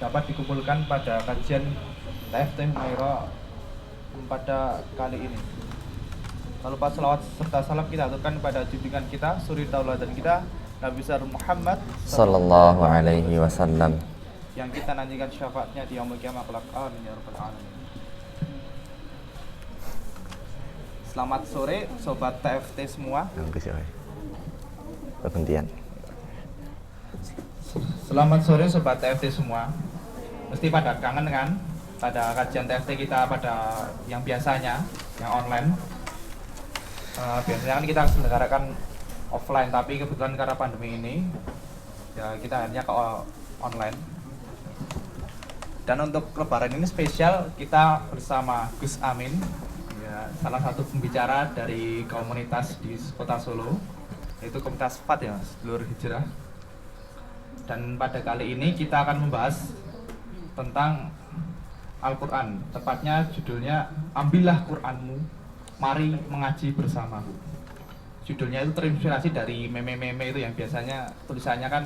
dapat dikumpulkan pada kajian TFT Humaira pada kali ini. Lalu pas selawat serta salam kita aturkan pada junjungan kita, suri tauladan kita, Nabi besar Muhammad sallallahu alaihi wasallam, yang kita nantikan syafaatnya di yaumul qiyamah kelak. Amin ya rabbal alamin. Selamat sore sobat TFT semua. Kegantian. Selamat sore sobat TFT semua. Mesti pada kangen kan pada kajian TFT kita pada yang biasanya, yang online. Biasanya kan kita selenggarakan offline, tapi kebetulan karena pandemi ini ya kita hanya ke online. Dan untuk lebaran ini spesial kita bersama Gus Amin, ya, salah satu pembicara dari komunitas di Kota Solo, yaitu komunitas FAT ya, Sedulur Hijrah. Dan pada kali ini kita akan membahas tentang Al-Quran, tepatnya judulnya Ambillah Quranmu, Mari Mengaji Bersamaku. Judulnya itu terinspirasi dari meme-meme itu yang biasanya tulisannya kan,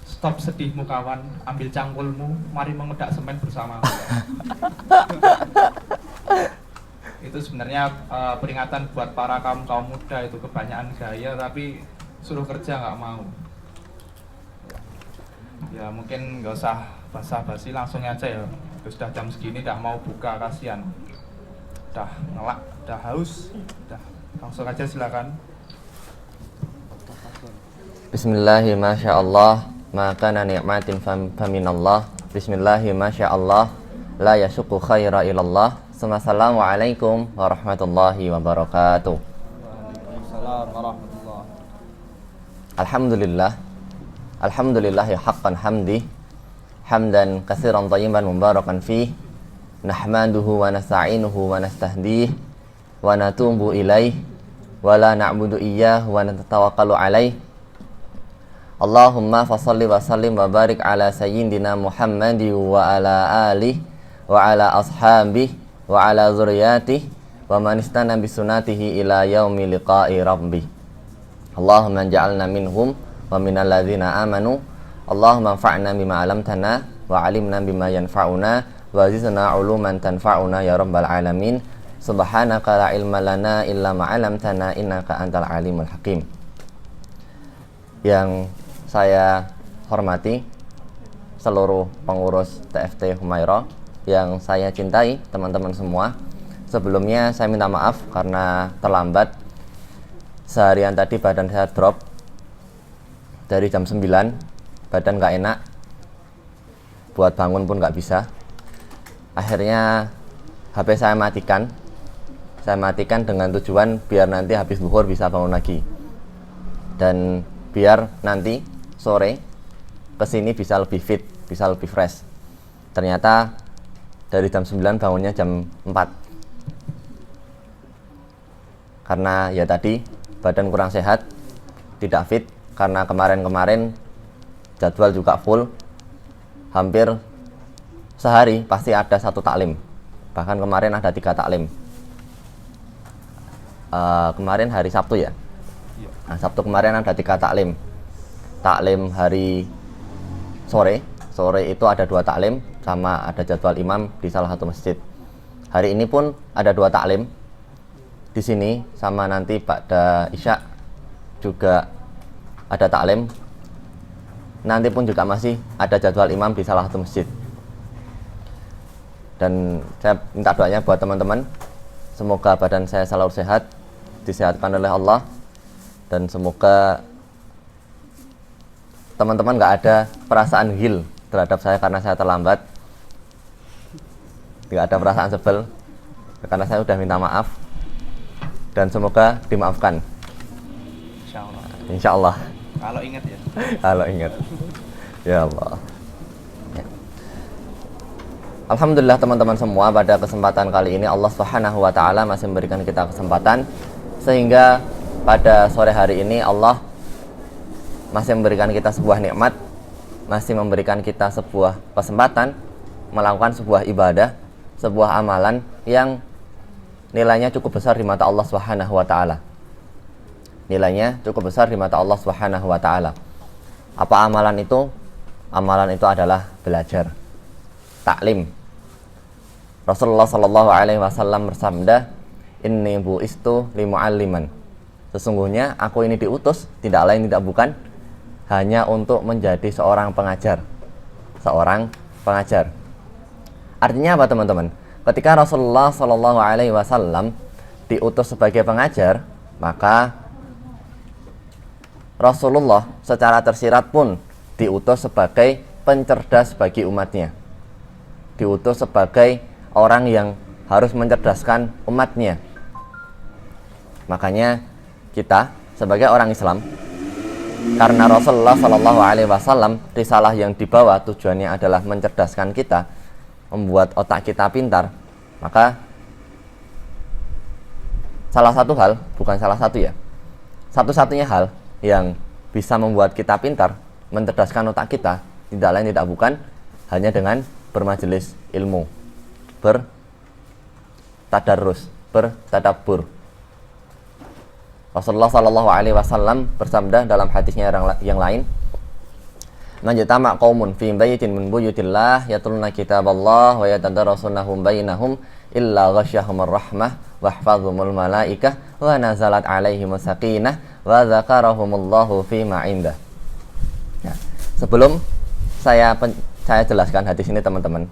stop sedihmu kawan, ambil cangkulmu, mari mengedak semen bersama. Itu sebenarnya peringatan buat para kaum muda itu kebanyakan gaya tapi suruh kerja nggak mau. Ya mungkin nggak usah basa-basi, langsung aja ya. Sudah jam segini dah mau buka, kasihan. Dah ngelak, dah haus, dah langsung aja silakan. Bismillahi masyaallah, maka ni'matin faminallah. Bismillahi masyaallah, la yasuku khaira ilallah. Assalamualaikum warahmatullahi wabarakatuh. Waalaikumsalam warahmatullahi. Alhamdulillah, alhamdulillah ya haqqan hamdi, hamdan katsiran thayyiban mubarakan fih. Nahmaduhu wa nasta'inuhu wa nastahdih wa natubu ilaih wa la na'budu iyyah wa natawakkalu alaih. Allahumma fasalli wa sallim wa barik ala sayyidina Muhammadi wa ala alihi wa ala ashabih wa ala zuriyatih wa man istana bi sunnatihi ila yaumi liqa'i rabbi. Allahumma ja'alna minhum wa minal ladzina amanu. Allahumma anfa'na bima 'allamtana wa 'allimna bima yanfa'una wa zidna 'uluman tanfa'una ya rabbal alamin. Subhanaka la ilma lana illa ma 'allamtana innaka antal alimul hakim. Yang saya hormati seluruh pengurus TFT Humaira yang saya cintai, teman-teman semua. Sebelumnya saya minta maaf karena terlambat. Seharian tadi badan saya drop dari jam 9, badan gak enak, buat bangun pun gak bisa. Akhirnya HP saya matikan. Saya matikan dengan tujuan biar nanti habis zuhur bisa bangun lagi, dan biar nanti sore kesini bisa lebih fit, bisa lebih fresh. Ternyata dari jam 9 bangunnya jam 4, karena ya tadi badan kurang sehat, tidak fit. Karena kemarin-kemarin jadwal juga full, hampir sehari pasti ada satu taklim. Bahkan kemarin ada 3 taklim. Kemarin hari Sabtu ya. Nah, Sabtu kemarin ada 3 taklim. Taklim hari sore itu ada 2 taklim, sama ada jadwal imam di salah satu masjid. Hari ini pun ada 2 taklim di sini, sama nanti pada Isya juga ada taklim. Nanti pun juga masih ada jadwal imam di salah satu masjid. Dan saya minta doanya buat teman-teman, semoga badan saya selalu sehat, disehatkan oleh Allah, dan semoga teman-teman gak ada perasaan ghil terhadap saya karena saya terlambat, gak ada perasaan sebel karena saya sudah minta maaf, dan semoga dimaafkan. Insyaallah. Insyaallah. Kalau ingat ya. Kalau ingat. Ya Allah. Ya. Alhamdulillah teman-teman semua, pada kesempatan kali ini Allah Subhanahu wa taala masih memberikan kita kesempatan, sehingga pada sore hari ini Allah masih memberikan kita sebuah nikmat, masih memberikan kita sebuah kesempatan melakukan sebuah ibadah, sebuah amalan yang nilainya cukup besar di mata Allah Subhanahu wa taala. Nilainya cukup besar di mata Allah Subhanahu wa taala. Apa amalan itu? Amalan itu adalah belajar. taklim. Rasulullah Shallallahu Alaihi Wasallam bersabda, inni bu'istu limu'alliman. Sesungguhnya aku ini diutus tidak lain tidak bukan hanya untuk menjadi seorang pengajar. Seorang pengajar. Artinya apa teman-teman? Ketika Rasulullah Shallallahu Alaihi Wasallam diutus sebagai pengajar, maka Rasulullah secara tersirat pun diutus sebagai pencerdas bagi umatnya. Diutus sebagai orang yang harus mencerdaskan umatnya. Makanya kita sebagai orang Islam, karena Rasulullah Shallallahu Alaihi Wasallam risalah yang dibawa tujuannya adalah mencerdaskan kita, membuat otak kita pintar, maka salah satu hal, bukan salah satu ya, satu-satunya hal yang bisa membuat kita pintar, mencerdaskan otak kita, tidak lain tidak bukan hanya dengan bermajelis ilmu, bertadarrus, bertadabbur. Rasulullah Shallallahu Alaihi Wasallam bersabda dalam hadisnya yang lain, "Majtama qaumun fi baitin min buyutillah yatluna kitaballah wa yatadarrasunahu bainahum illa ghasyahumur rahmah wa hafazahumul malaikah wa nazalat alaihimus sakinah wa dzakarahumullahu fi ma indah." Nah, sebelum saya jelaskan hadis ini teman-teman,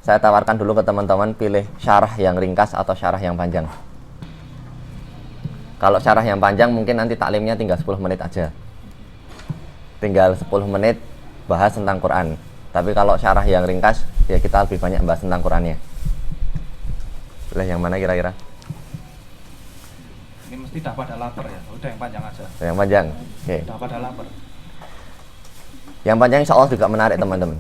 saya tawarkan dulu ke teman-teman pilih syarah yang ringkas atau syarah yang panjang. Kalau syarah yang panjang mungkin nanti taklimnya tinggal 10 menit aja. Tinggal 10 menit bahas tentang Quran. Tapi kalau syarah yang ringkas, ya kita lebih banyak bahas tentang Qurannya. Pilih yang mana kira-kira? Ini mesti dah pada lapar ya. Udah yang panjang aja. Yang panjang. Oke. Dah pada lapar. Yang panjang insya Allah juga menarik teman-teman.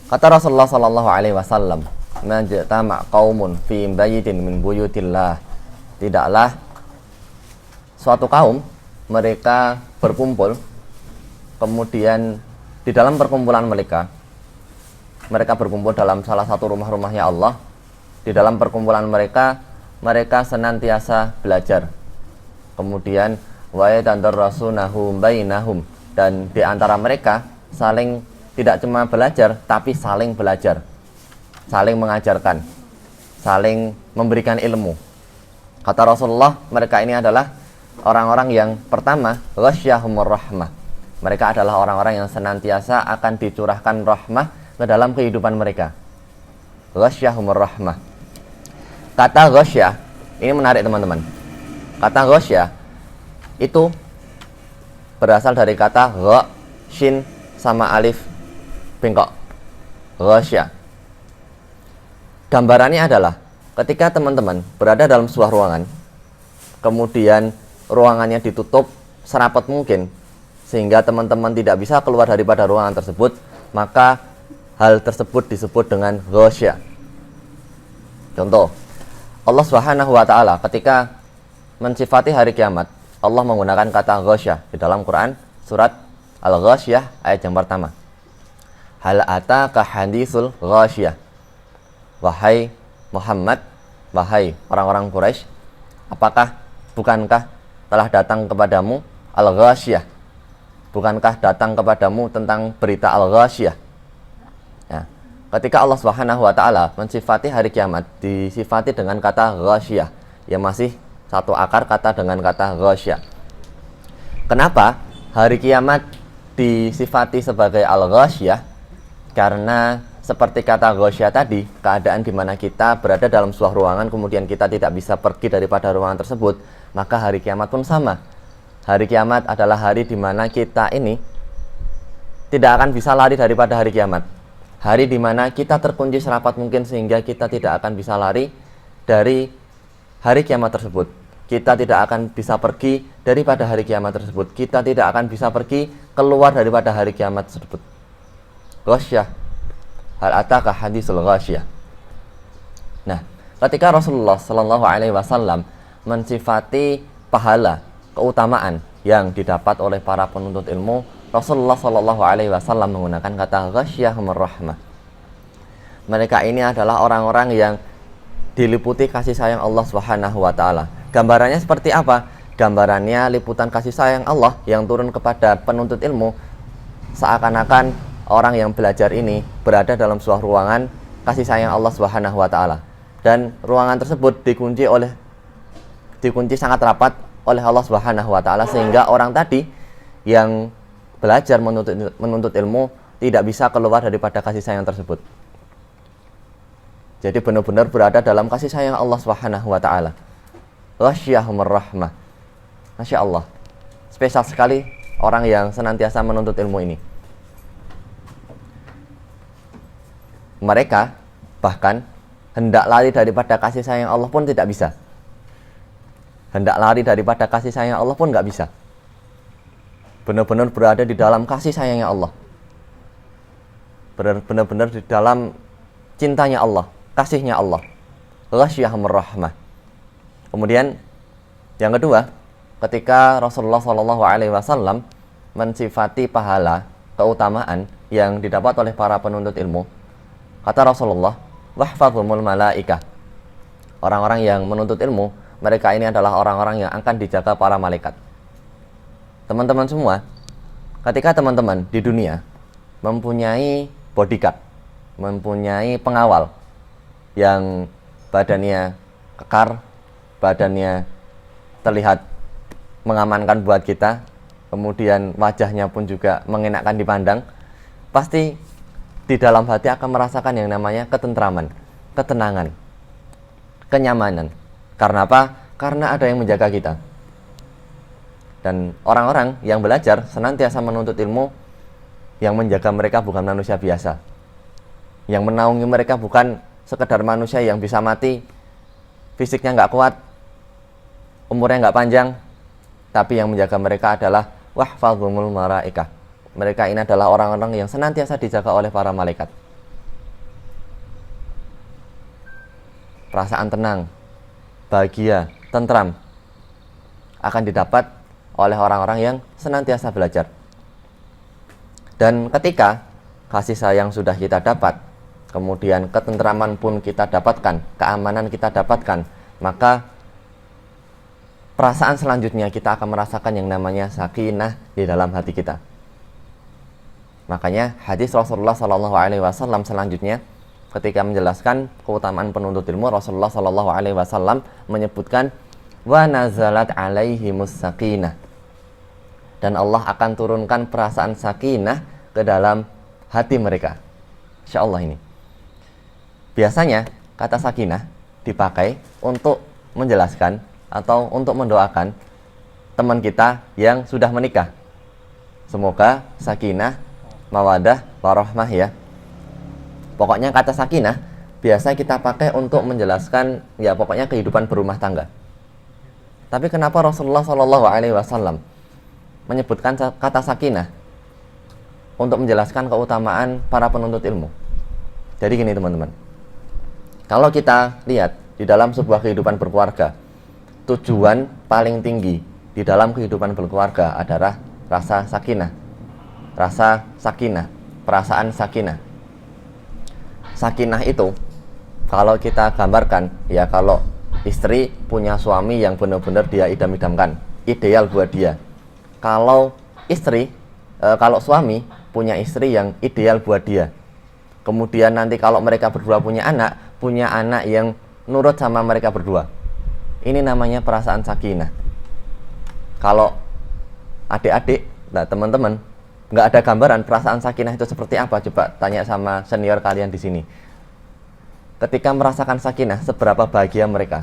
Kata Rasulullah Sallallahu Alaihi Wasallam, "Majtama qaumun fi baitin min buyutillah." Tidaklah suatu kaum mereka berkumpul, kemudian di dalam perkumpulan mereka berkumpul dalam salah satu rumah-rumahnya Allah. Di dalam perkumpulan mereka senantiasa belajar. Kemudian wa yatandarrasunahu bainahum, dan di antara mereka saling tidak cuma belajar tapi saling belajar, saling mengajarkan, saling memberikan ilmu. Kata Rasulullah, mereka ini adalah orang-orang yang pertama, ghasyahumur rahmah. Mereka adalah orang-orang yang senantiasa akan dicurahkan rahmah ke dalam kehidupan mereka. Ghasyahumur rahmah. Kata ghasyah, ini menarik teman-teman. Kata ghasyah itu berasal dari kata gha, shin, sama alif bengkok. Ghasyah. Gambarannya adalah ketika teman-teman berada dalam sebuah ruangan, kemudian ruangannya ditutup serapat mungkin sehingga teman-teman tidak bisa keluar daripada ruangan tersebut, maka hal tersebut disebut dengan ghasyah. Contoh, Allah Subhanahu wa taala ketika mensifati hari kiamat, Allah menggunakan kata ghasyah di dalam Quran surat Al-Ghasyiyah ayat yang pertama. Hal ataka hadisul ghasyiyah. Wahai Muhammad, wahai orang-orang Quraisy, bukankah telah datang kepadamu Al-Ghasyiyah? Bukankah datang kepadamu tentang berita Al-Ghasyiyah? Ya, ketika Allah Subhanahu wa taala mensifati hari kiamat disifati dengan kata ghasyiyah, yang masih satu akar kata dengan kata ghasyiyah. Kenapa hari kiamat disifati sebagai Al-Ghasyiyah? Karena seperti kata ghasyiyah tadi, keadaan di mana kita berada dalam sebuah ruangan kemudian kita tidak bisa pergi daripada ruangan tersebut, maka hari kiamat pun sama. Hari kiamat adalah hari di mana kita ini tidak akan bisa lari daripada hari kiamat. Hari di mana kita terkunci serapat mungkin sehingga kita tidak akan bisa lari dari hari kiamat tersebut. Kita tidak akan bisa pergi daripada hari kiamat tersebut. Kita tidak akan bisa pergi keluar daripada hari kiamat tersebut. Ghasyiyah. Hal ataka hadisul ghasyiyah. Nah, ketika Rasulullah Shallallahu Alaihi Wasallam mensifati pahala, keutamaan yang didapat oleh para penuntut ilmu, Rasulullah Shallallahu Alaihi Wasallam menggunakan kata ghasyahumur rahmah. Mereka ini adalah orang-orang yang diliputi kasih sayang Allah Subhanahu wa taala. Gambarannya seperti apa? Gambarannya liputan kasih sayang Allah yang turun kepada penuntut ilmu seakan-akan orang yang belajar ini berada dalam sebuah ruangan kasih sayang Allah Subhanahu wa taala. Dan ruangan tersebut dikunci sangat rapat oleh Allah Subhanahu wa taala, sehingga orang tadi yang belajar menuntut ilmu tidak bisa keluar daripada kasih sayang tersebut. Jadi benar-benar berada dalam kasih sayang Allah Subhanahu wa taala. Ghasyiyahumur rahmah. Masya Allah. Spesial sekali orang yang senantiasa menuntut ilmu ini. Mereka bahkan hendak lari daripada kasih sayang Allah pun tidak bisa. Hendak lari daripada kasih sayang Allah pun nggak bisa. Benar-benar berada di dalam kasih sayangnya Allah. Benar-benar di dalam cintanya Allah, kasihnya Allah. Ghasyiyahumur rahmah. Kemudian yang kedua, ketika Rasulullah SAW mensifati pahala, keutamaan yang didapat oleh para penuntut ilmu, kata Rasulullah, wahfadhumul malaikah. Orang-orang yang menuntut ilmu, mereka ini adalah orang-orang yang akan dijaga para malaikat. Teman-teman semua, ketika teman-teman di dunia mempunyai bodyguard, mempunyai pengawal yang badannya kekar, badannya terlihat mengamankan buat kita, kemudian wajahnya pun juga mengenakkan dipandang, pasti di dalam hati akan merasakan yang namanya ketentraman, ketenangan, kenyamanan. Karena apa? Karena ada yang menjaga kita. Dan orang-orang yang belajar senantiasa menuntut ilmu, yang menjaga mereka bukan manusia biasa. Yang menaungi mereka bukan sekedar manusia yang bisa mati, fisiknya nggak kuat, umurnya nggak panjang, tapi yang menjaga mereka adalah wahfadhumul malaikah. Mereka ini adalah orang-orang yang senantiasa dijaga oleh para malaikat. Perasaan tenang, bahagia, tentram akan didapat oleh orang-orang yang senantiasa belajar. Dan ketika kasih sayang sudah kita dapat, kemudian ketentraman pun kita dapatkan, keamanan kita dapatkan, maka perasaan selanjutnya kita akan merasakan yang namanya sakinah di dalam hati kita. Makanya hadis Rasulullah SAW selanjutnya ketika menjelaskan keutamaan penuntut ilmu, Rasulullah SAW menyebutkan wa nazalat alaihimus sakinah, dan Allah akan turunkan perasaan sakinah ke dalam hati mereka. Insya Allah ini. Biasanya kata sakinah dipakai untuk menjelaskan atau untuk mendoakan teman kita yang sudah menikah. Semoga sakinah, mawadah, warahmah ya. Pokoknya kata sakinah biasa kita pakai untuk menjelaskan ya pokoknya kehidupan berumah tangga. Tapi kenapa Rasulullah SAW menyebutkan kata sakinah untuk menjelaskan keutamaan para penuntut ilmu? Jadi gini teman-teman, kalau kita lihat di dalam sebuah kehidupan berkeluarga, tujuan paling tinggi di dalam kehidupan berkeluarga adalah rasa sakinah. Rasa sakinah, perasaan sakinah. Sakinah itu kalau kita gambarkan, ya kalau istri punya suami yang benar-benar dia idam-idamkan, ideal buat dia. Kalau kalau suami punya istri yang ideal buat dia. Kemudian nanti kalau mereka berdua punya anak yang nurut sama mereka berdua. Ini namanya perasaan sakinah. Kalau adik-adik, nah teman-teman, nggak ada gambaran perasaan sakinah itu seperti apa? Coba tanya sama senior kalian di sini. Ketika merasakan sakinah, seberapa bahagia mereka?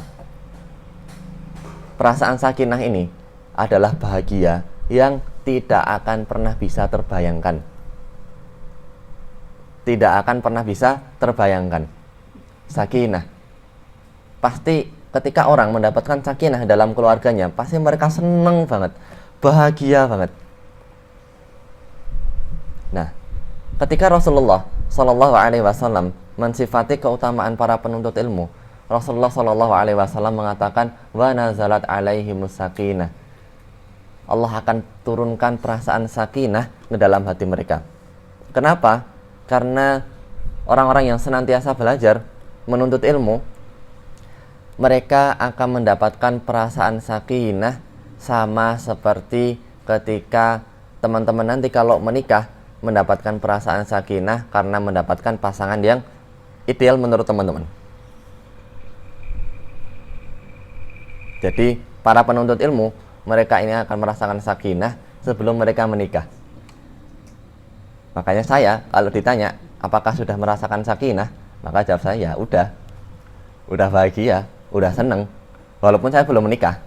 Perasaan sakinah ini adalah bahagia yang tidak akan pernah bisa terbayangkan. Tidak akan pernah bisa terbayangkan. Sakinah. Pasti ketika orang mendapatkan sakinah dalam keluarganya, pasti mereka seneng banget, bahagia banget. Nah, ketika Rasulullah SAW mensifati keutamaan para penuntut ilmu, Rasulullah SAW mengatakan wa nazalat alaihimus sakinah. Allah akan turunkan perasaan sakinah ke dalam hati mereka. Kenapa? Karena orang-orang yang senantiasa belajar menuntut ilmu, mereka akan mendapatkan perasaan sakinah sama seperti ketika teman-teman nanti kalau menikah mendapatkan perasaan sakinah karena mendapatkan pasangan yang ideal menurut teman-teman. Jadi para penuntut ilmu, mereka ini akan merasakan sakinah sebelum mereka menikah. Makanya saya kalau ditanya apakah sudah merasakan sakinah, maka jawab saya ya udah bahagia, udah seneng, walaupun saya belum menikah.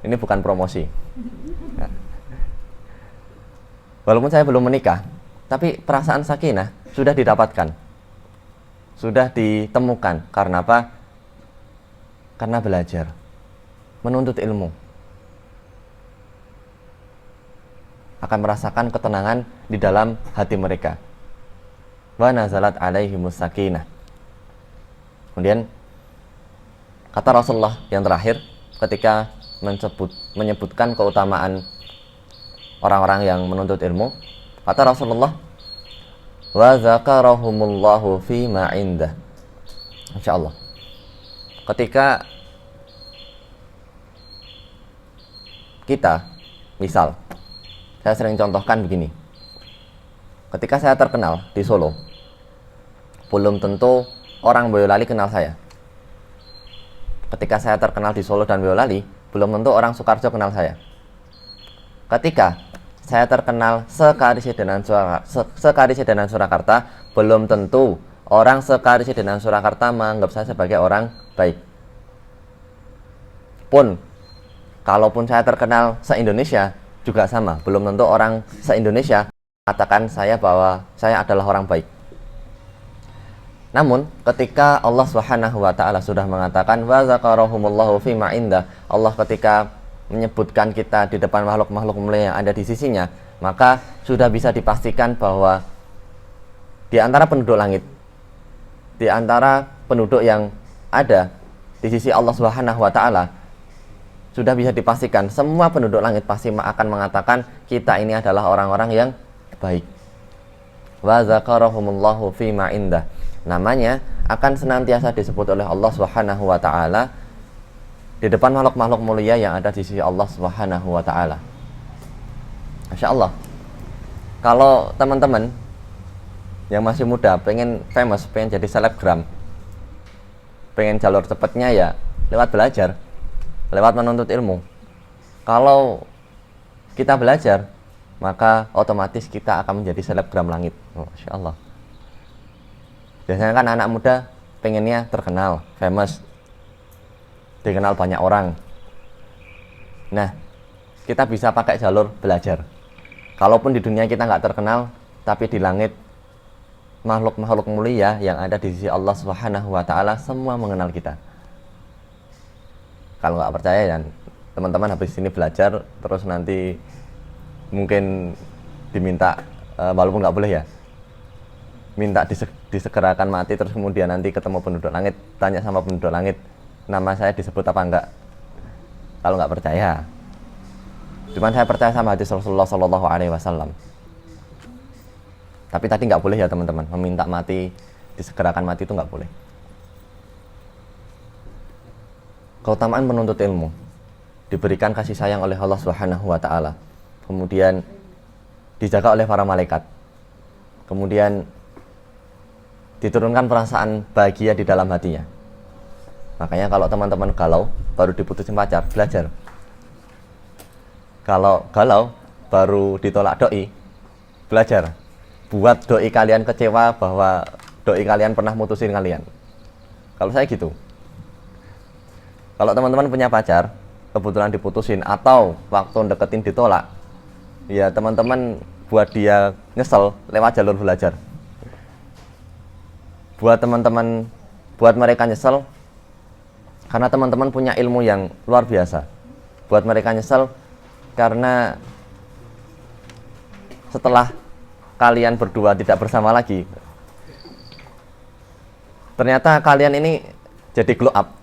Ini bukan promosi. Ya. Walaupun saya belum menikah, tapi perasaan sakinah sudah didapatkan, sudah ditemukan. Karena apa? Karena belajar, menuntut ilmu, akan merasakan ketenangan di dalam hati mereka. Wa nazalat alaihimus sakinah. Kemudian kata Rasulullah yang terakhir ketika menyebutkan keutamaan orang-orang yang menuntut ilmu, kata Rasulullah, wa zakarahumullahu fi ma indah. Insyaallah. Ketika kita, misal, saya sering contohkan begini. Ketika saya terkenal di Solo, belum tentu orang Boyolali kenal saya. Ketika saya terkenal di Solo dan Boyolali, belum tentu orang Sukoharjo kenal saya. Ketika saya terkenal sekarisidenan Surakarta, belum tentu orang sekarisidenan Surakarta menganggap saya sebagai orang baik. Pun, kalaupun saya terkenal se-Indonesia, juga sama. Belum tentu orang se-Indonesia mengatakan saya bahwa saya adalah orang baik. Namun, ketika Allah Subhanahu wa taala sudah mengatakan wa zakarahumullahu fi ma indah, Allah ketika menyebutkan kita di depan makhluk-makhluk mulia yang ada di sisinya, maka sudah bisa dipastikan bahwa di antara penduduk langit, di antara penduduk yang ada di sisi Allah Subhanahu wa taala, sudah bisa dipastikan semua penduduk langit pasti akan mengatakan kita ini adalah orang-orang yang baik. Wa zakarahumullahu fi ma indah. Namanya akan senantiasa disebut oleh Allah Subhanahu wa taala di depan makhluk-makhluk mulia yang ada di sisi Allah Subhanahu wa taala. Masya Allah. Kalau teman-teman yang masih muda pengen famous, pengen jadi selebgram, pengen jalur cepatnya ya lewat belajar, lewat menuntut ilmu. Kalau kita belajar, maka otomatis kita akan menjadi selebgram langit. Masya Allah. Biasanya kan anak muda pengennya terkenal, famous, dikenal banyak orang. Nah, kita bisa pakai jalur belajar. Kalaupun di dunia kita nggak terkenal, tapi di langit makhluk-makhluk mulia yang ada di sisi Allah Subhanahu wa taala semua mengenal kita. Kalau nggak percaya ya teman-teman habis ini belajar terus nanti mungkin diminta walaupun nggak boleh ya, minta disegerakan mati, terus kemudian nanti ketemu penduduk langit, tanya sama penduduk langit, nama saya disebut apa enggak. Kalau nggak percaya, cuman saya percaya sama hadis Rasulullah Shallallahu Alaihi Wasallam. Tapi tadi nggak boleh ya teman-teman, meminta mati, disegerakan mati itu nggak boleh. Keutamaan menuntut ilmu, diberikan kasih sayang oleh Allah Subhanahu wa taala, kemudian dijaga oleh para malaikat, kemudian diturunkan perasaan bahagia di dalam hatinya. Makanya kalau teman-teman galau baru diputusin pacar, belajar. Kalau galau baru ditolak doi, belajar. Buat doi kalian kecewa bahwa doi kalian pernah mutusin kalian. Kalau saya gitu. Kalau teman-teman punya pacar, kebetulan diputusin atau waktu deketin ditolak, ya teman-teman buat dia nyesel lewat jalur belajar. Buat teman-teman, buat mereka nyesel karena teman-teman punya ilmu yang luar biasa. Buat mereka nyesel karena setelah kalian berdua tidak bersama lagi, ternyata kalian ini jadi glow up,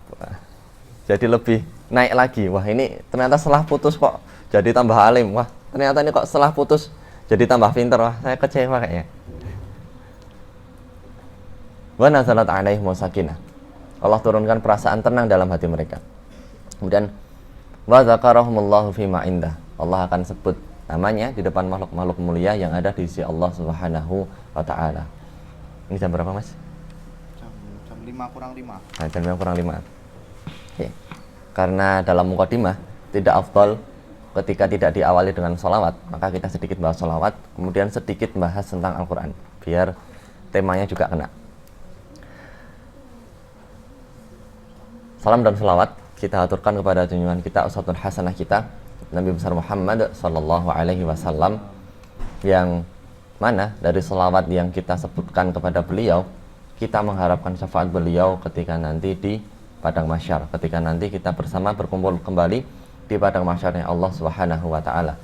jadi lebih naik lagi. Wah, ini ternyata setelah putus kok jadi tambah alim. Wah, ternyata ini kok setelah putus jadi tambah pinter. Wah, saya kecewa kayaknya. Wa nazalat alaihimus sakinah. Allah turunkan perasaan tenang dalam hati mereka. Kemudian wa zakarahumullahu fi ma indah. Allah akan sebut namanya di depan makhluk-makhluk mulia yang ada di sisi Allah Subhanahu wa taala. Ini jam berapa, Mas? Jam 5 kurang 5. Nah, jam 5 kurang 5. Oke. Karena dalam mukadimah tidak afdal ketika tidak diawali dengan sholawat, maka kita sedikit bahas sholawat, kemudian sedikit bahas tentang Al-Quran, biar temanya juga kena. Salam dan sholawat kita aturkan kepada junjungan kita, uswatun hasanah kita, Nabi besar Muhammad sallallahu alaihi wasallam, yang mana dari sholawat yang kita sebutkan kepada beliau, kita mengharapkan syafaat beliau ketika nanti di padang mahsyar, ketika nanti kita bersama berkumpul kembali di padang mahsyarnya Allah Subhanahu wa taala.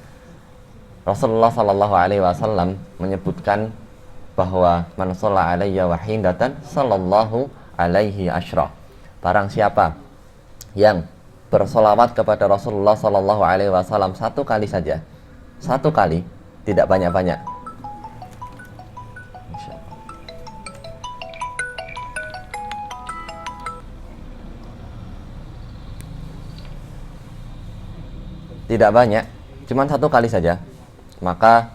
Rasulullah sallallahu alaihi wasallam menyebutkan bahwa man shalla alayya wahidatan sallallahu alaihi asyra. Barang siapa yang bersolawat kepada Rasulullah sallallahu alaihi wasallam satu kali saja, satu kali, tidak banyak-banyak, tidak banyak, cuma satu kali saja, maka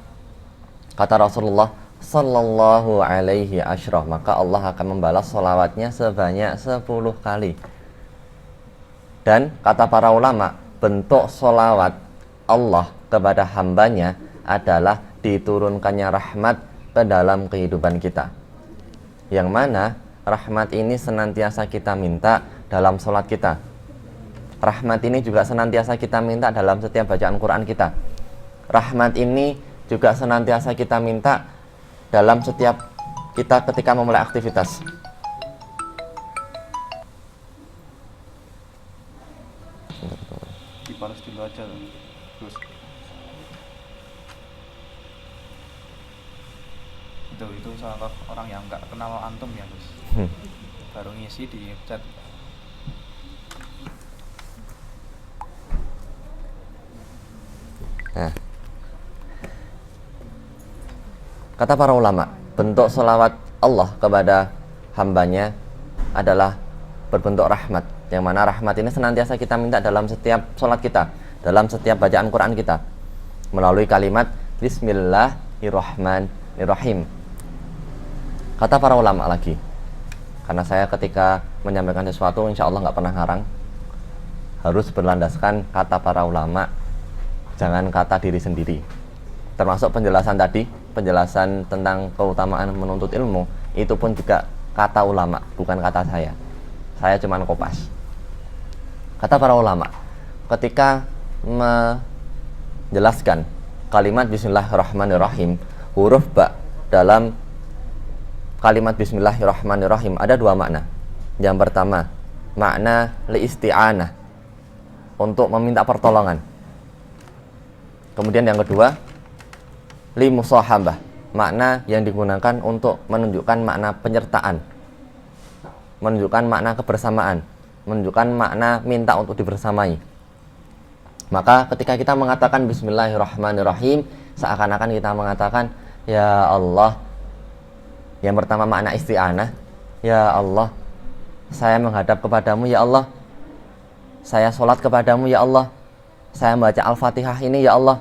kata Rasulullah sallallahu alaihi asyra, maka Allah akan membalas sholawatnya sebanyak 10 kali. Dan kata para ulama, bentuk sholawat Allah kepada hambanya adalah diturunkannya rahmat ke dalam kehidupan kita, yang mana rahmat ini senantiasa kita minta dalam sholat kita. Rahmat ini juga senantiasa kita minta dalam setiap bacaan Quran kita. Rahmat ini juga senantiasa kita minta dalam setiap kita ketika memulai aktivitas. Dibalas dulu aja terus. Itu salah orang yang nggak kenal antum ya, Gus. Baru ngisi di chat. Nah, kata para ulama, bentuk sholawat Allah kepada hambanya adalah berbentuk rahmat, yang mana rahmat ini senantiasa kita minta dalam setiap sholat kita, dalam setiap bacaan Quran kita, melalui kalimat Bismillahirrahmanirrahim. Kata para ulama lagi, karena saya ketika menyampaikan sesuatu insya Allah nggak pernah ngarang, harus berlandaskan kata para ulama, jangan kata diri sendiri. Termasuk penjelasan tadi, penjelasan tentang keutamaan menuntut ilmu, itu pun juga kata ulama, bukan kata saya. Saya cuman kopas. Kata para ulama, ketika menjelaskan kalimat Bismillahirrahmanirrahim, huruf ba dalam kalimat Bismillahirrahmanirrahim ada dua makna. Yang pertama, makna liisti'anah, untuk meminta pertolongan. Kemudian yang kedua, li musahabah, makna yang digunakan untuk menunjukkan makna penyertaan, menunjukkan makna kebersamaan, menunjukkan makna minta untuk dibersamai. Maka ketika kita mengatakan Bismillahirrahmanirrahim, seakan-akan kita mengatakan, ya Allah. Yang pertama makna isti'anah, ya Allah, saya menghadap kepadamu ya Allah, saya sholat kepadamu ya Allah, saya membaca Al-Fatihah ini ya Allah,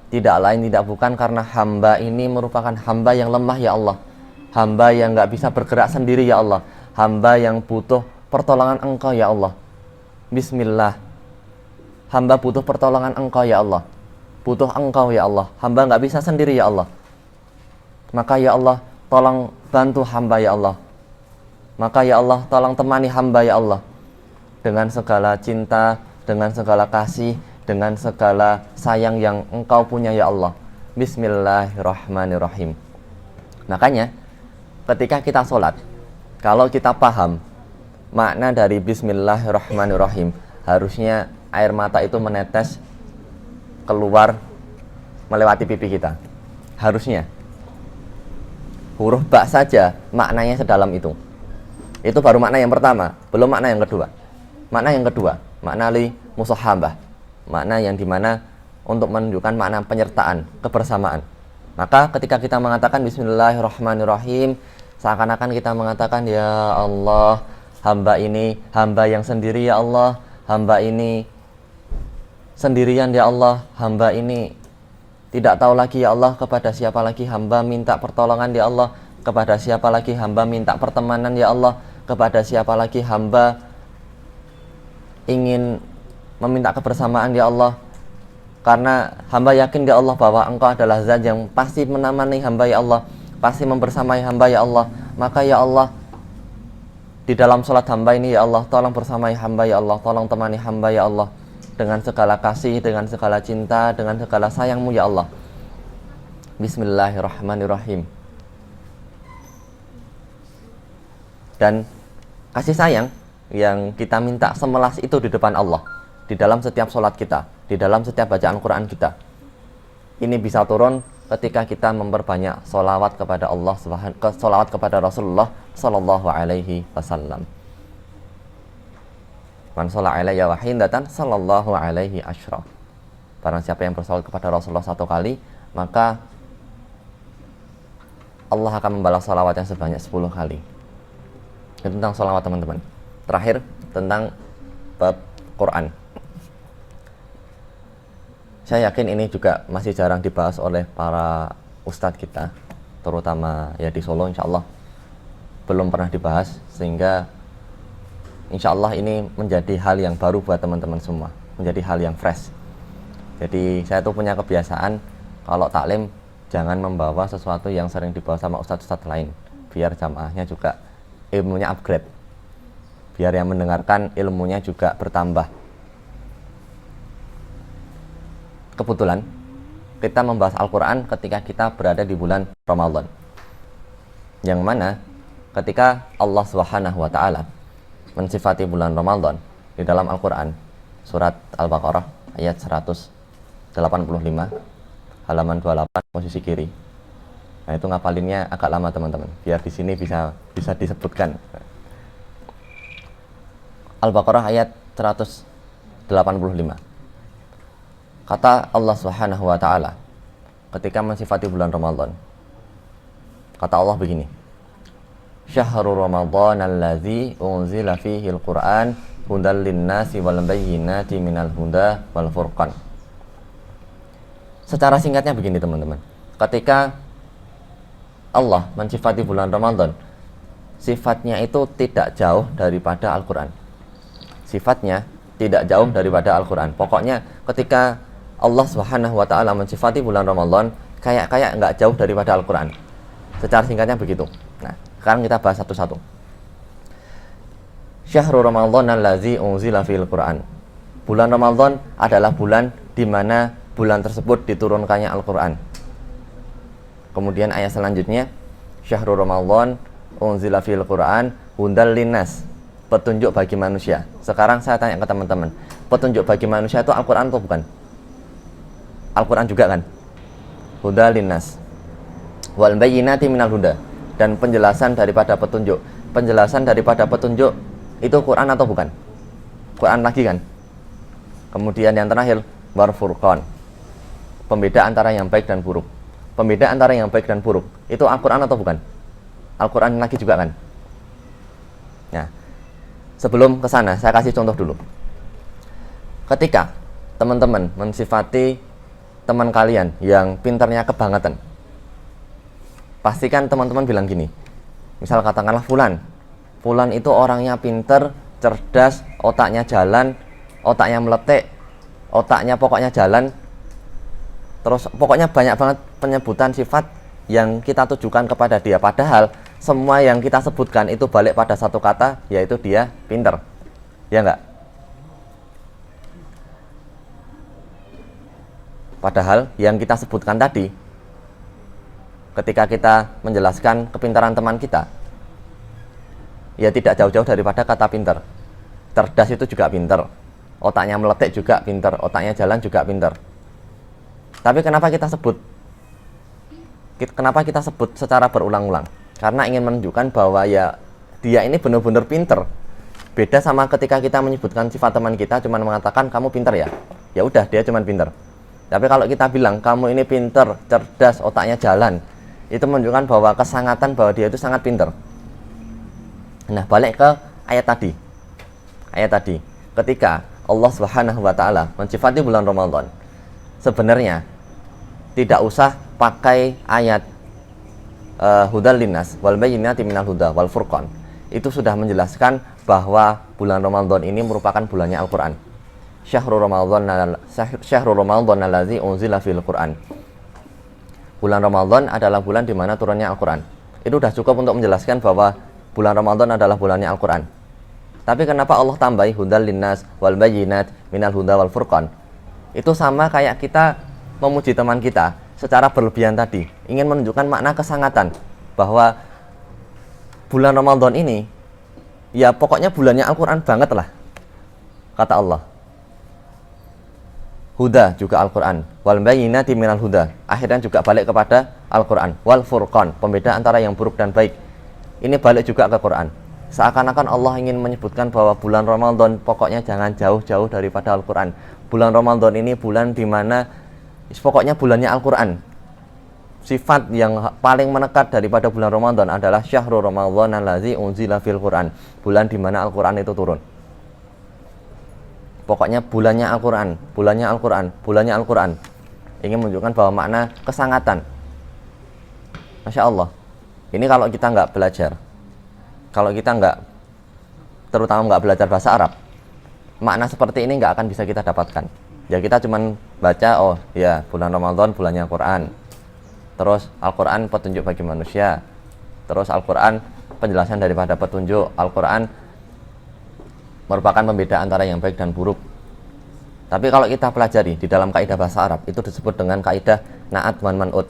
tidak lain tidak bukan karena hamba ini merupakan hamba yang lemah ya Allah, hamba yang gak bisa bergerak sendiri ya Allah, hamba yang butuh pertolongan Engkau ya Allah. Bismillah, hamba butuh pertolongan Engkau ya Allah, butuh Engkau ya Allah, hamba gak bisa sendiri ya Allah, maka ya Allah tolong bantu hamba ya Allah, maka ya Allah tolong temani hamba ya Allah, dengan segala cinta, dengan segala kasih, dengan segala sayang yang Engkau punya ya Allah. Bismillahirrahmanirrahim. Makanya ketika kita sholat, kalau kita paham makna dari Bismillahirrahmanirrahim, harusnya air mata itu menetes keluar melewati pipi kita. Harusnya huruf ba saja maknanya sedalam itu. Itu baru makna yang pertama, belum makna yang kedua. Makna yang kedua, makna li musahabah, makna yang dimana untuk menunjukkan makna penyertaan, kebersamaan. Maka ketika kita mengatakan Bismillahirrahmanirrahim, seakan-akan kita mengatakan, ya Allah, hamba ini hamba yang sendiri ya Allah, hamba ini sendirian ya Allah, hamba ini Tidak tahu lagi ya Allah kepada siapa lagi hamba minta pertolongan ya Allah, kepada siapa lagi hamba minta pertemanan ya Allah, kepada siapa lagi hamba ingin meminta kebersamaan ya Allah. Karena hamba yakin ya Allah bahwa Engkau adalah zat yang pasti menemani hamba ya Allah, pasti membersamai hamba ya Allah. Maka ya Allah, di dalam sholat hamba ini ya Allah, tolong bersamai hamba ya Allah, tolong temani hamba ya Allah, dengan segala kasih, dengan segala cinta, dengan segala sayangmu ya Allah. Bismillahirrahmanirrahim. Dan kasih sayang yang kita minta semelas itu di depan Allah, di dalam setiap sholat kita, di dalam setiap bacaan Quran kita, ini bisa turun ketika kita memperbanyak sholawat kepada Allah, sholawat kepada Rasulullah Sallallahu Alaihi Wasallam. Man sholla alayya wahidatan sallallahu alaihi asyra. Barang siapa yang bersolawat kepada Rasulullah satu kali, maka Allah akan membalas sholawatnya sebanyak 10 kali. Itu tentang sholawat teman-teman. Terakhir, tentang bab Quran. Saya yakin ini juga masih jarang dibahas oleh para ustadz kita, terutama ya di Solo, insya Allah belum pernah dibahas, sehingga insya Allah ini menjadi hal yang baru buat teman-teman semua, menjadi hal yang fresh. Jadi saya tuh punya kebiasaan kalau taklim jangan membawa sesuatu yang sering dibawa sama ustadz-ustadz lain, biar jamaahnya juga ilmunya upgrade, biar yang mendengarkan ilmunya juga bertambah. Kebetulan kita membahas Al-Quran ketika kita berada di bulan Ramadan, yang mana ketika Allah Subhanahu wa Ta'ala mensifati bulan Ramadan di dalam Al-Quran, surat Al-Baqarah ayat 185, halaman 28, posisi kiri. Nah, itu ngapalinnya agak lama teman-teman, biar di sini bisa disebutkan. Al-Baqarah ayat 185. Kata Allah Subhanahu wa Ta'ala ketika mensifati bulan Ramadan, kata Allah begini: Syahrul Ramadan alladzi unzila fihi al-Qur'an hudal linnasi wal bayyinati minal huda wal furqan. Secara singkatnya begini teman-teman, ketika Allah mensifati bulan Ramadan, sifatnya itu tidak jauh daripada Al-Quran. Sifatnya tidak jauh daripada Al-Quran. Pokoknya ketika Allah Subhanahu wa Ta'ala mensifati bulan Ramadan, kayak nggak jauh daripada Al-Quran. Secara singkatnya begitu. Nah, sekarang kita bahas satu-satu. Syahrul Ramadan allazi unzila fil Qur'an. Bulan Ramadan adalah bulan di mana bulan tersebut diturunkannya Al-Quran. Kemudian ayat selanjutnya, Syahrul Ramadan unzila fil Qur'an hudal linnas, petunjuk bagi manusia. Sekarang saya tanya ke teman-teman, petunjuk bagi manusia itu Al-Quran atau bukan? Al-Quran juga kan? Hudal linnas wal bayyinati minal huda, dan penjelasan daripada petunjuk. Penjelasan daripada petunjuk itu Quran atau bukan? Quran lagi kan? Kemudian yang terakhir, wal furqan, pembeda antara yang baik dan buruk. Pembeda antara yang baik dan buruk itu Al-Quran atau bukan? Al-Quran lagi juga kan? Nah, sebelum ke sana saya kasih contoh dulu. Ketika teman-teman mensifati teman kalian yang pintarnya kebangetan, pastikan teman-teman bilang gini, misal katakanlah Fulan itu orangnya pinter, cerdas, otaknya jalan, otaknya meletik, otaknya pokoknya jalan. Terus pokoknya banyak banget penyebutan sifat yang kita tujukan kepada dia, padahal semua yang kita sebutkan itu balik pada satu kata, yaitu dia pinter. Ya enggak? Padahal yang kita sebutkan tadi, ketika kita menjelaskan kepintaran teman kita, ya tidak jauh-jauh daripada kata pinter. Cerdas itu juga pinter, otaknya meletik juga pinter, otaknya jalan juga pinter. Tapi kenapa kita sebut secara berulang-ulang? Karena ingin menunjukkan bahwa ya dia ini benar-benar pinter. Beda sama ketika kita menyebutkan sifat teman kita, cuma mengatakan kamu pinter ya, ya udah dia cuma pinter. Tapi kalau kita bilang kamu ini pinter, cerdas, otaknya jalan, itu menunjukkan bahwa kesangatan bahwa dia itu sangat pinter. Nah, balik ke ayat tadi. Ketika Allah Subhanahu wa Ta'ala mensifati bulan Ramadan, sebenarnya tidak usah pakai ayat hudal linnas wal bayyinati minal huda wal furqan. Itu sudah menjelaskan bahwa bulan Ramadan ini merupakan bulannya Al-Qur'an. Syahrul Ramadan allazi unzila fil Qur'an. Bulan Ramadan adalah bulan di mana turunnya Al-Qur'an. Itu sudah cukup untuk menjelaskan bahwa bulan Ramadan adalah bulannya Al-Qur'an. Tapi kenapa Allah tambahi hudal linnas wal bayyinat minal huda wal furqan? Itu sama kayak kita memuji teman kita secara berlebihan tadi, ingin menunjukkan makna kesangatan bahwa bulan Ramadan ini ya pokoknya bulannya Al-Qur'an banget lah, kata Allah. Huda juga Al-Qur'an, wal bayyinati minal huda, akhirnya juga balik kepada Al-Qur'an, wal furqan, pembeda antara yang buruk dan baik, ini balik juga ke Qur'an. Seakan-akan Allah ingin menyebutkan bahwa bulan Ramadan pokoknya jangan jauh-jauh daripada Al-Qur'an. Bulan Ramadan ini bulan dimana pokoknya bulannya Al-Qur'an. Sifat yang paling menekat daripada bulan Ramadan adalah syahrul Ramadan allazi unzila fil Qur'an, bulan dimana Al-Qur'an itu turun. Pokoknya bulannya Al-Qur'an, bulannya Al-Qur'an, bulannya Al-Qur'an. Ingin menunjukkan bahwa makna kesangatan. Masya Allah. Ini kalau kita nggak belajar, kalau kita nggak, terutama nggak belajar bahasa Arab, makna seperti ini nggak akan bisa kita dapatkan. Ya kita cuman baca, oh ya bulan Ramadan bulannya Al-Qur'an, terus Al-Qur'an petunjuk bagi manusia, terus Al-Qur'an penjelasan daripada petunjuk, Al-Qur'an merupakan pembeda antara yang baik dan buruk. Tapi kalau kita pelajari di dalam kaidah bahasa Arab, itu disebut dengan kaidah na'at wan man'ut.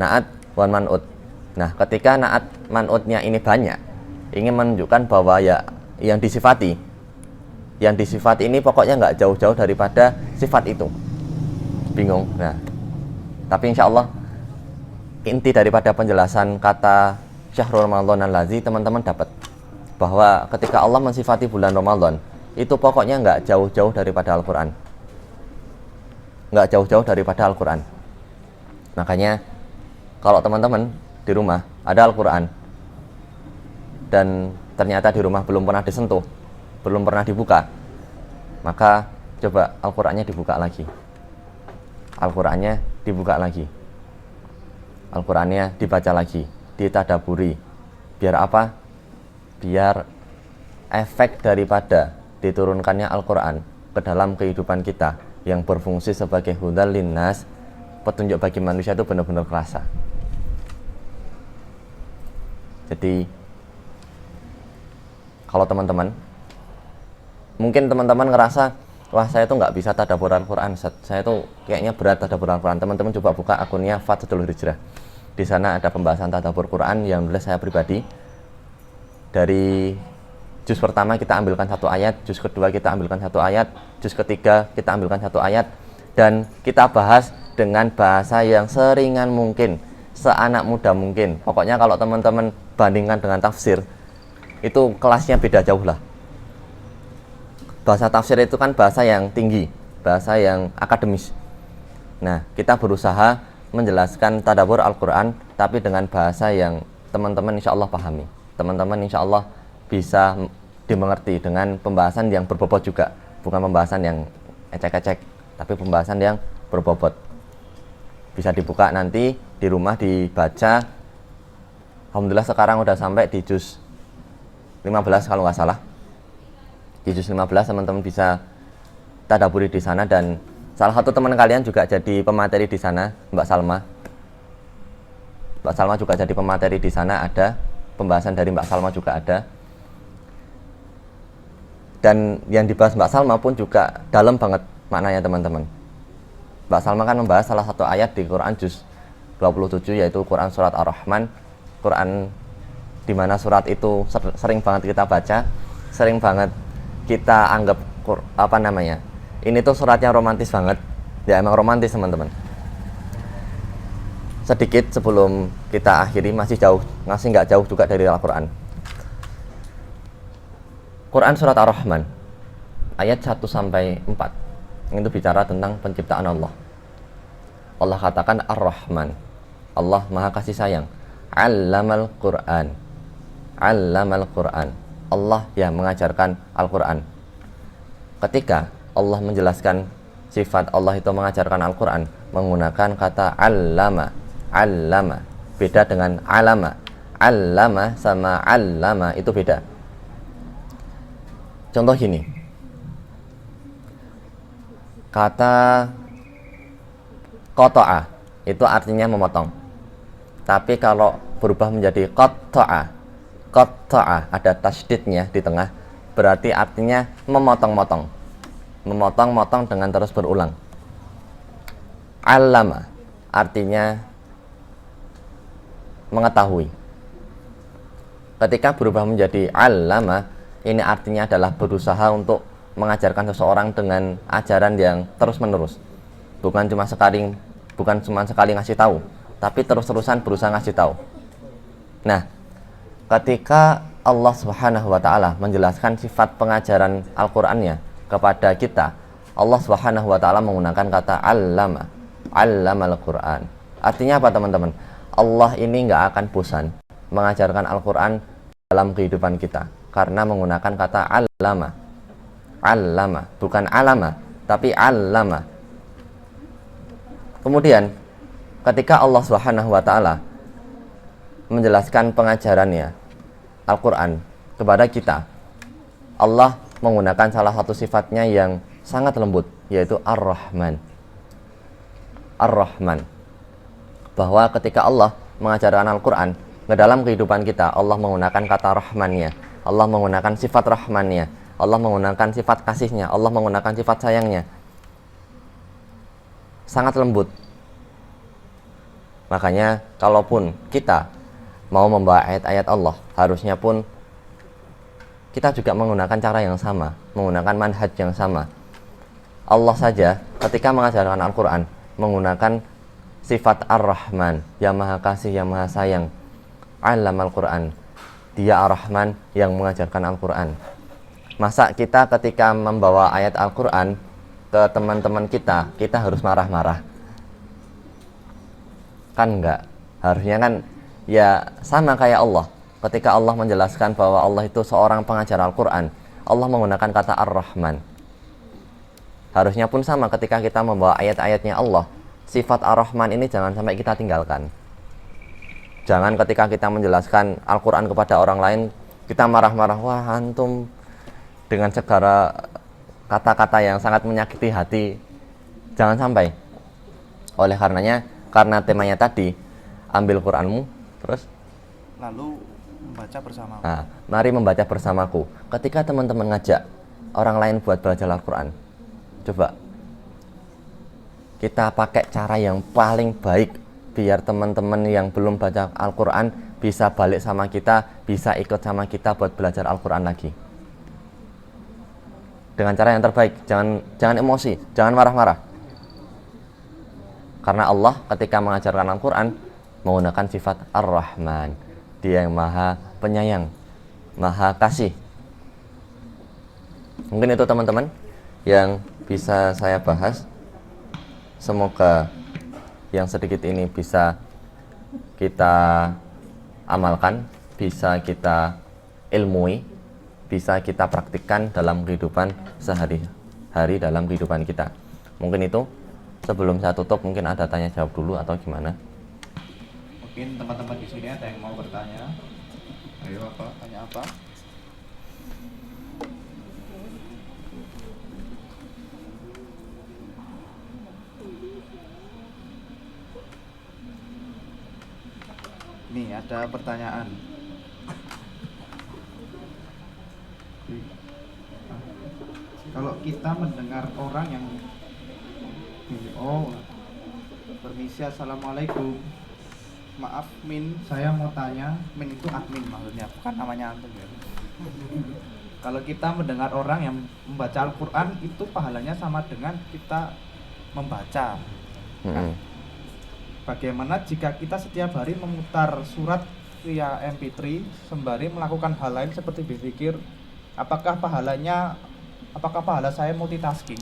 Na'at wan man'ut. Nah, ketika na'at man'utnya ini banyak, ingin menunjukkan bahwa ya yang disifati ini pokoknya nggak jauh-jauh daripada sifat itu. Bingung? Nah, tapi insya Allah inti daripada penjelasan kata syahrul Ramadan allazi, teman-teman dapat bahwa ketika Allah mensifati bulan Ramadan itu pokoknya nggak jauh-jauh daripada Al-Qur'an, nggak jauh-jauh daripada Al-Qur'an. Makanya kalau teman-teman di rumah ada Al-Qur'an dan ternyata di rumah belum pernah disentuh, belum pernah dibuka, maka coba Al-Qur'annya dibuka lagi, Al-Qur'annya dibuka lagi, Al-Qur'annya dibaca lagi, ditadaburi. Biar apa? Biar efek daripada diturunkannya Al-Qur'an ke dalam kehidupan kita yang berfungsi sebagai hudal linnas, petunjuk bagi manusia, itu benar-benar kerasa. Jadi kalau teman-teman, mungkin teman-teman ngerasa, wah saya tuh nggak bisa tadabbur Al-Qur'an, saya tuh kayaknya berat tadabbur Al-Qur'an. Teman-teman coba buka akunnya Fathul Hijrah. Di sana ada pembahasan tadabbur Quran yang nulis saya pribadi. Dari juz pertama kita ambilkan satu ayat, juz kedua kita ambilkan satu ayat, juz ketiga kita ambilkan satu ayat, dan kita bahas dengan bahasa yang seringan mungkin, seanak muda mungkin. Pokoknya kalau teman-teman bandingkan dengan tafsir, itu kelasnya beda jauh lah. Bahasa tafsir itu kan bahasa yang tinggi, bahasa yang akademis. Nah, kita berusaha menjelaskan tadabbur Al-Quran, tapi dengan bahasa yang teman-teman insya Allah pahami. Teman-teman insya Allah bisa dimengerti dengan pembahasan yang berbobot juga. Bukan pembahasan yang ecek-ecek, tapi pembahasan yang berbobot. Bisa dibuka nanti, di rumah dibaca. Alhamdulillah sekarang udah sampai di juz 15 kalau nggak salah. Di juz 15 teman-teman bisa tadabburi di sana, dan salah satu teman kalian juga jadi pemateri di sana, Mbak Salma. Mbak Salma juga jadi pemateri di sana, ada pembahasan dari Mbak Salma juga ada. Dan yang dibahas Mbak Salma pun juga dalam banget maknanya teman-teman. Mbak Salma kan membahas salah satu ayat di Quran juz 27, yaitu Quran surat Ar-Rahman. Quran di mana surat itu sering banget kita baca, sering banget kita anggap ini tuh suratnya romantis banget. Ya emang romantis teman-teman. Sedikit sebelum kita akhiri, masih nggak jauh juga dari Al-Quran. Quran surat Ar-Rahman ayat 1-4 itu bicara tentang penciptaan Allah. Allah katakan Ar-Rahman, Allah maha kasih sayang. Allamal Quran, Allamal Quran, Allah yang mengajarkan Al-Quran. Ketika Allah menjelaskan sifat Allah itu mengajarkan Al-Quran, menggunakan kata allama. Allama beda dengan alama. Allama sama allama itu beda. Contoh gini, kata qata'a itu artinya memotong. Tapi kalau berubah menjadi qata'a, qata'a ada tasydidnya di tengah, berarti artinya memotong-motong. Memotong-motong dengan terus berulang. Allama artinya mengetahui. Ketika berubah menjadi allama, ini artinya adalah berusaha untuk mengajarkan seseorang dengan ajaran yang terus-menerus. Bukan cuma sekali ngasih tahu, tapi terus-terusan berusaha ngasih tahu. Nah, ketika Allah Subhanahu wa taala menjelaskan sifat pengajaran Al-Qur'annya kepada kita, Allah Subhanahu wa taala menggunakan kata allama. Allamal Qur'an. Artinya apa, teman-teman? Allah ini nggak akan bosan mengajarkan Al-Qur'an dalam kehidupan kita karena menggunakan kata allama. Allama, bukan alama, tapi allama. Kemudian ketika Allah Subhanahu wa taala menjelaskan pengajarannya Al-Qur'an kepada kita, Allah menggunakan salah satu sifatnya yang sangat lembut, yaitu Ar-Rahman. Ar-Rahman. Bahwa ketika Allah mengajarkan Al-Qur'an ke dalam kehidupan kita, Allah menggunakan kata Rahmannya, Allah menggunakan sifat Rahmannya, Allah menggunakan sifat kasihnya, Allah menggunakan sifat sayangnya. Sangat lembut. Makanya kalaupun kita mau membawa ayat-ayat Allah, harusnya pun kita juga menggunakan cara yang sama, menggunakan manhaj yang sama. Allah saja ketika mengajarkan Al-Qur'an menggunakan sifat Ar-Rahman, yang maha kasih, yang maha sayang. Allamal Qur'an. Dia Ar-Rahman yang mengajarkan Al-Qur'an. Masa kita ketika membawa ayat Al-Qur'an ke teman-teman kita harus marah-marah? Kan enggak. Harusnya kan ya sama kayak Allah. Ketika Allah menjelaskan bahwa Allah itu seorang pengajar Al-Qur'an, Allah menggunakan kata Ar-Rahman. Harusnya pun sama ketika kita membawa ayat-ayatnya Allah, sifat Ar-Rahman ini jangan sampai kita tinggalkan. Jangan ketika kita menjelaskan Al-Qur'an kepada orang lain, kita marah-marah, wah antum, dengan segala kata-kata yang sangat menyakiti hati. Jangan sampai. Oleh karenanya, karena temanya tadi, ambil Qur'anmu, terus lalu membaca bersama. Nah, mari membaca bersamaku. Ketika teman-teman ngajak orang lain buat belajar Al-Qur'an, coba kita pakai cara yang paling baik biar teman-teman yang belum baca Al-Qur'an bisa balik sama kita, bisa ikut sama kita buat belajar Al-Qur'an lagi. Dengan cara yang terbaik, jangan emosi, jangan marah-marah. Karena Allah ketika mengajarkan Al-Qur'an menggunakan sifat Ar-Rahman. Dia yang maha penyayang, maha kasih. Mungkin itu teman-teman yang bisa saya bahas. Semoga yang sedikit ini bisa kita amalkan, bisa kita ilmui, bisa kita praktikkan dalam kehidupan sehari-hari, dalam kehidupan kita. Mungkin itu. Sebelum saya tutup, mungkin ada tanya jawab dulu atau gimana? Mungkin teman-teman di sini ada yang mau bertanya. Ayo, apa? Tanya apa? Nih, ada pertanyaan. Kalau kita mendengar orang yang permisi, assalamualaikum, maaf Min, saya mau tanya. Min itu admin maksudnya, bukan namanya antum ya. Kalau kita mendengar orang yang membaca Al-Qur'an, itu pahalanya sama dengan kita membaca. Nah, bagaimana jika kita setiap hari memutar surat via MP3 sembari melakukan hal lain seperti berzikir? Apakah pahala saya multitasking?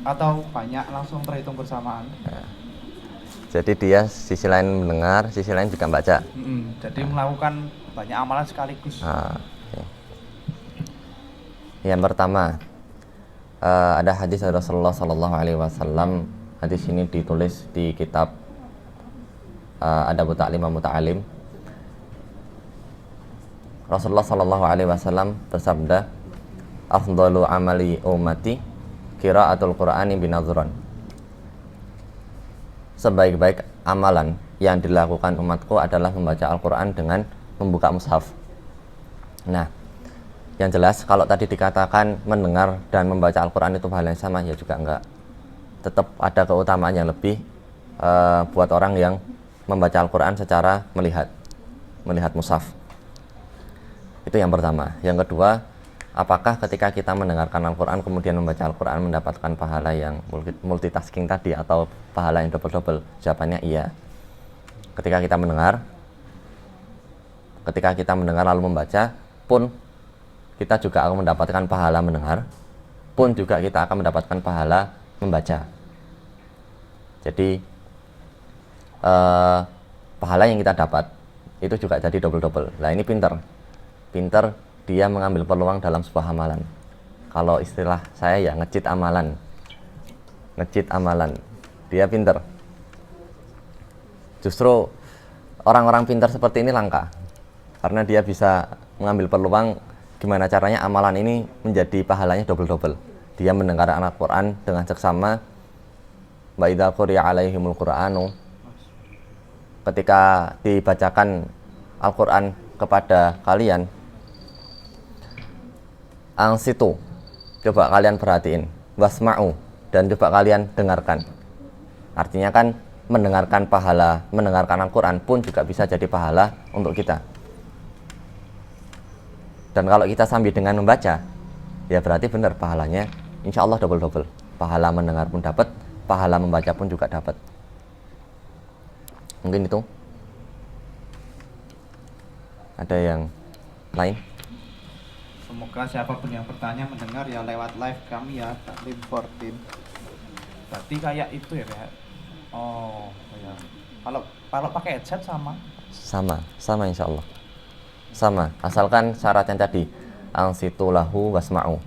Atau banyak langsung terhitung bersamaan? Ya. Jadi dia sisi lain mendengar, sisi lain juga baca. Jadi melakukan banyak amalan sekaligus. Okay. Yang pertama, ada hadis dari Rasulullah SAW, Hadis ini ditulis di kitab Adabut Ta'lim wa Muta'alim. Rasulullah Shallallahu Alaihi Wasallam bersabda, "Afdalu amali ummati qiraatul Qur'ani binadzuran." Sebaik-baik amalan yang dilakukan umatku adalah membaca Al-Quran dengan membuka mushaf. Nah, yang jelas kalau tadi dikatakan mendengar dan membaca Al-Quran itu hal yang sama, ya juga enggak. Tetap ada keutamaan yang lebih buat orang yang membaca Al-Quran secara melihat mushaf. Itu yang pertama. Yang kedua, apakah ketika kita mendengarkan Al-Quran kemudian membaca Al-Quran mendapatkan pahala yang multitasking tadi atau pahala yang double-double? Jawabannya iya. Ketika kita mendengar lalu membaca pun kita juga akan mendapatkan pahala mendengar, pun juga kita akan mendapatkan pahala membaca. Jadi pahala yang kita dapat itu juga jadi double-double. Nah, ini pinter dia mengambil peluang dalam sebuah amalan. Kalau istilah saya ya ngecit amalan. Dia pinter. Justru orang-orang pintar seperti ini langka, karena dia bisa mengambil peluang gimana caranya amalan ini menjadi pahalanya double-double. Dia mendengar Al-Quran dengan seksama. Wa idza quri'a alaihimul Qur'anu, ketika dibacakan Al-Quran kepada kalian, angsitu, coba kalian perhatiin, wasma'u, dan coba kalian dengarkan. Artinya kan mendengarkan Al-Quran pun juga bisa jadi pahala untuk kita. Dan kalau kita sambil dengan membaca, ya berarti benar pahalanya insya Allah double-double. Pahala mendengar pun dapat, pahala membaca pun juga dapat. Mungkin itu. Ada yang lain? Semoga siapapun yang bertanya mendengar ya lewat live kami ya, Taklim 14. Berarti kayak itu ya kayak. Oh, ya. Kalau pakai headset sama Insya Allah. Sama, asalkan syarat yang tadi, angsitu lahu wasma'u.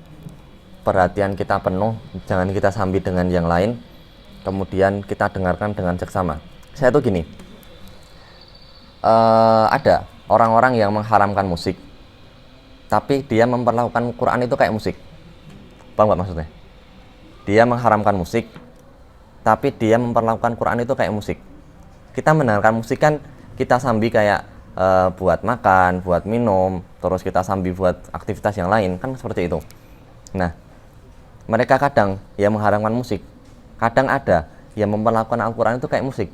Perhatian kita penuh, jangan kita sambil dengan yang lain, kemudian kita dengarkan dengan seksama. Saya tuh gini, ada orang-orang yang mengharamkan musik, tapi dia memperlakukan Quran itu kayak musik. Paham nggak maksudnya? Dia mengharamkan musik, tapi dia memperlakukan Quran itu kayak musik. Kita mendengarkan musik kan kita sambil kayak buat makan, buat minum, terus kita sambil buat aktivitas yang lain, kan seperti itu. Nah, mereka kadang yang mengharamkan musik, kadang ada yang memperlakukan Al-Quran itu kayak musik.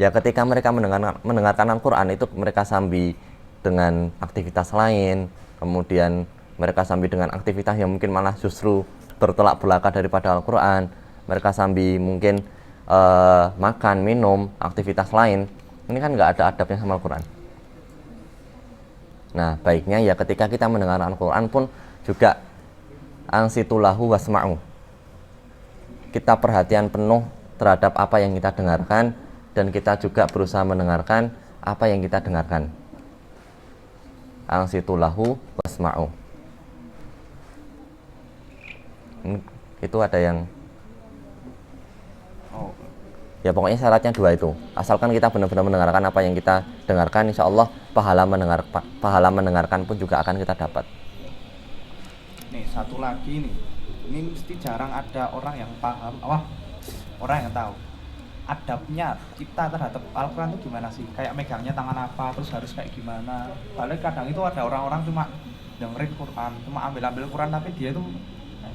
Ya ketika mereka mendengarkan Al-Quran itu mereka sambil dengan aktivitas lain, kemudian mereka sambil dengan aktivitas yang mungkin malah justru bertolak belakang daripada Al-Quran. Mereka sambil mungkin makan, minum, aktivitas lain. Ini kan nggak ada adabnya sama Al-Quran. Nah, baiknya ya ketika kita mendengar Al-Quran pun juga ansitulahu wasma'u. Kita perhatian penuh terhadap apa yang kita dengarkan, dan kita juga berusaha mendengarkan apa yang kita dengarkan. Ansitulahu wasma'u. Itu ada yang ya pokoknya syaratnya dua itu. Asalkan kita benar-benar mendengarkan apa yang kita dengarkan, insya Allah pahala mendengarkan pun juga akan kita dapat. Nih satu lagi nih, ini mesti jarang ada orang yang paham, orang yang tahu adabnya kita terhadap Al-Quran itu gimana sih? Kayak megangnya tangan apa, terus harus kayak gimana? Paling kadang itu ada orang-orang cuma dengerin Quran, cuma ambil Quran, tapi dia tuh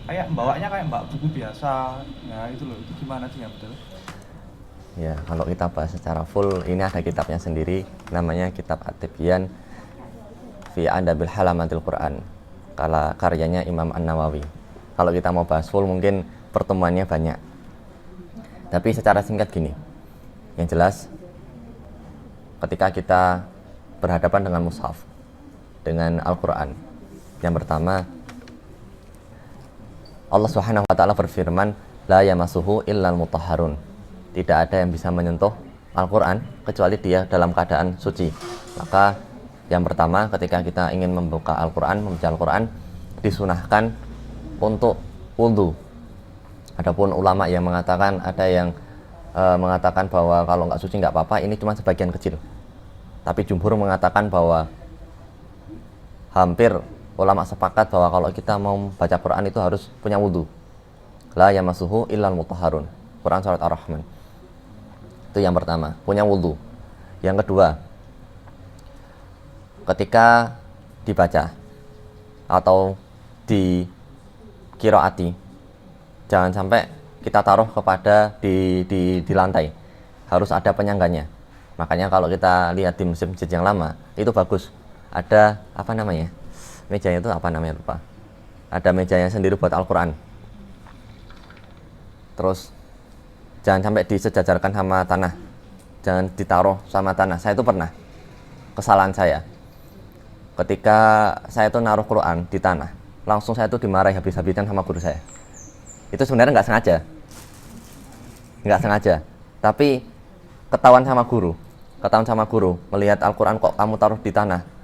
kayak membawanya kayak mbak buku biasa. Ya itu loh, itu gimana sih yang betul? Ya, kalau kita bahas secara full, ini ada kitabnya sendiri, namanya Kitab At-Tibyan fi Adabil Halamatil Quran, karyanya Imam An-Nawawi. Kalau kita mau bahas full mungkin pertemuannya banyak, tapi secara singkat gini, yang jelas ketika kita berhadapan dengan mushaf, dengan Al-Quran, yang pertama Allah Subhanahu wa ta'ala berfirman, la yamassuhu illal mutahharun. Tidak ada yang bisa menyentuh Al-Quran kecuali dia dalam keadaan suci. Maka yang pertama ketika kita ingin membuka Al-Quran, membaca Al-Quran, disunahkan untuk wudhu. Adapun ulama yang mengatakan ada yang mengatakan bahwa kalau nggak suci nggak apa-apa, ini cuma sebagian kecil. Tapi jumhur mengatakan bahwa hampir ulama sepakat bahwa kalau kita mau baca Quran itu harus punya wudhu. La yamassuhu illal mutahharun. Quran surat Ar-Rahman. Itu yang pertama, punya wudhu. Yang kedua, ketika dibaca atau di qiraati, jangan sampai kita taruh kepada di lantai. Harus ada penyangganya. Makanya kalau kita lihat di masjid yang lama, itu bagus. Ada apa namanya? Mejanya itu apa namanya, lupa. Ada mejanya sendiri buat Al-Quran. Terus jangan sampai disejajarkan sama tanah. Jangan ditaruh sama tanah. Saya itu pernah, kesalahan saya. Ketika saya itu naruh Quran di tanah, langsung saya itu dimarahi habis-habisan sama guru saya. Itu sebenarnya nggak sengaja. Tapi ketahuan sama guru, melihat Al-Quran kok kamu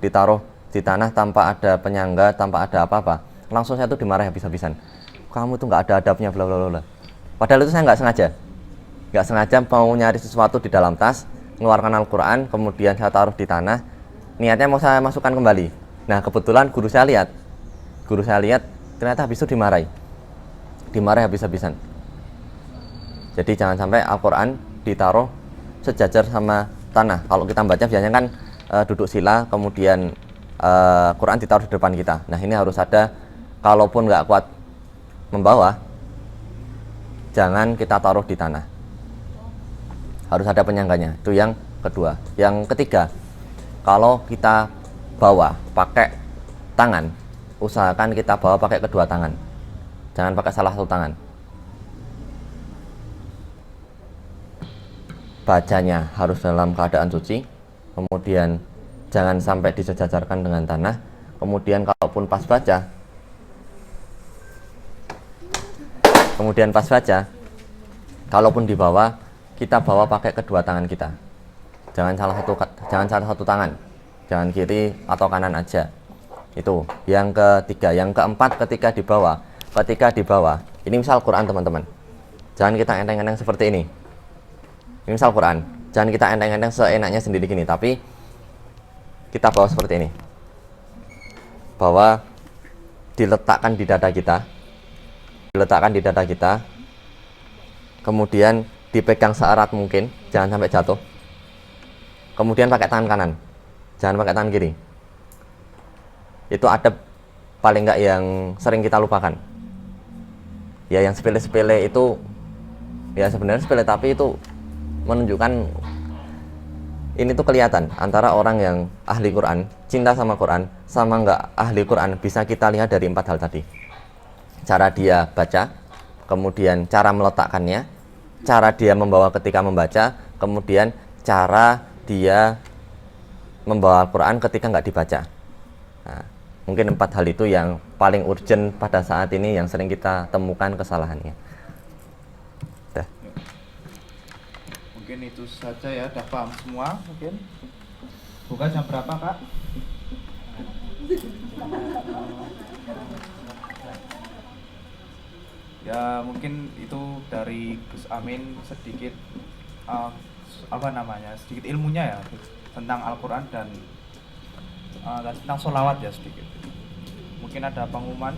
ditaruh di tanah tanpa ada penyangga, tanpa ada apa-apa. Langsung saya tuh dimarahi habis-habisan. Kamu tuh nggak ada adabnya, bla bla bla. Padahal itu saya nggak sengaja mau nyari sesuatu di dalam tas, mengeluarkan Al-Quran, kemudian saya taruh di tanah. Niatnya mau saya masukkan kembali. Nah kebetulan guru saya lihat ternyata habis itu dimarahi habis-habisan. Jadi jangan sampai Al-Quran ditaruh sejajar sama tanah. Kalau kita baca biasanya kan duduk sila, kemudian Quran ditaruh di depan kita. Nah ini harus ada, kalaupun nggak kuat membawa, jangan kita taruh di tanah. Harus ada penyangganya. Itu yang kedua. Yang ketiga, kalau kita bawa pakai tangan, usahakan kita bawa pakai kedua tangan. Jangan pakai salah satu tangan. Bacanya harus dalam keadaan suci, kemudian jangan sampai disejajarkan dengan tanah. Kemudian kalaupun pas baca, kalaupun dibawa, kita bawa pakai kedua tangan kita. Jangan salah satu tangan, jangan kiri atau kanan aja. Itu yang ketiga. Yang keempat, ketika dibawa, ini misal Quran teman-teman, jangan kita enteng-enteng seperti ini. Ini misal Quran, jangan kita enteng-enteng seenaknya sendiri gini, tapi kita bawa seperti ini. Bawa diletakkan di dada kita, kemudian dipegang seerat mungkin, jangan sampai jatuh. Kemudian pakai tangan kanan, jangan pakai tangan kiri. Itu adab paling enggak yang sering kita lupakan. Ya yang sepele-sepele itu, ya sebenarnya sepele, tapi itu menunjukkan ini tuh kelihatan antara orang yang ahli Quran, cinta sama Quran, sama enggak ahli Quran. Bisa kita lihat dari 4 hal tadi. Cara dia baca, kemudian cara meletakkannya, cara dia membawa ketika membaca, kemudian cara dia membawa Al-Quran ketika nggak dibaca. Nah, mungkin 4 hal itu yang paling urgent pada saat ini, yang sering kita temukan kesalahannya. Dah. Mungkin itu saja ya, udah paham semua mungkin. Buka jam berapa Kak? Ya mungkin itu dari Gus Amin sedikit sedikit ilmunya ya tentang Al-Quran dan tentang sholawat ya sedikit. Mungkin ada pengumuman.